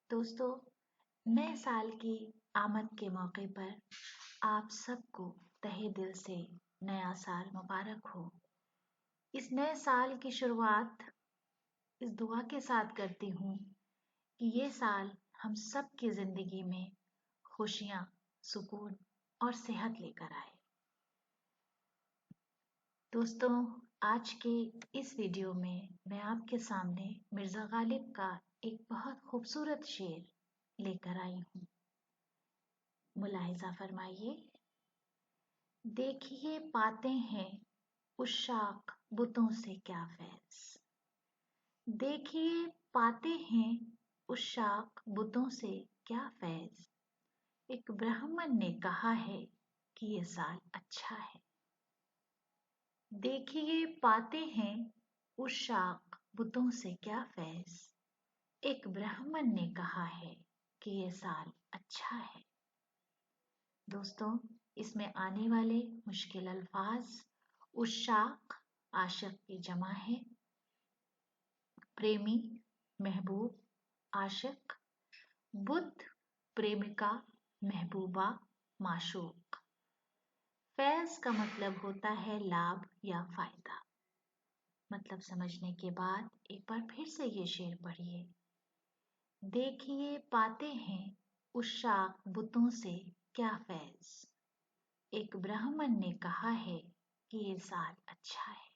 दोस्तों, नए साल की आमद के मौके पर आप सबको तहे दिल से नया साल मुबारक हो। इस नए साल की शुरुआत इस दुआ के साथ करती हूँ कि ये साल हम सब की ज़िंदगी में खुशियाँ, सुकून और सेहत लेकर आए। दोस्तों, आज के इस वीडियो में मैं आपके सामने मिर्ज़ा गालिब का एक बहुत खूबसूरत शेर लेकर आई हूँ। मुलाहिज़ा फरमाइए। देखिए पाते हैं उशाक बुतों से क्या फैज़। देखिए पाते हैं उशाक बुतों से क्या फैज़। एक ब्राह्मण ने कहा है कि ये साल अच्छा है। देखिए पाते हैं उशाक बुतों से क्या फैज़। एक ब्राह्मण ने कहा है कि ये साल अच्छा है। दोस्तों, इसमें आने वाले मुश्किल अल्फाज उशाक आशिक की जमा है, प्रेमी, महबूब, आशिक, बुत, प्रेमिका, महबूबा, माशूक। फैज़ का मतलब होता है लाभ या फायदा। मतलब समझने के बाद एक बार फिर से ये शेर पढ़िए। देखिए पाते हैं उशाक बुतों से क्या फैज़। एक ब्राह्मण ने कहा है कि ये साल अच्छा है।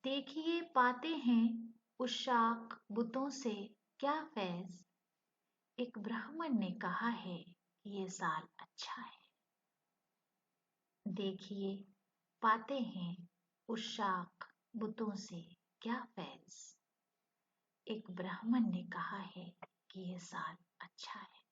देखिए पाते हैं उशाक बुतों से क्या फैज़। एक ब्राह्मण ने कहा है कि ये साल अच्छा है। देखिए पाते हैं उशाक बुतों से क्या फैज़। एक ब्राह्मण ने कहा है कि ये साल अच्छा है।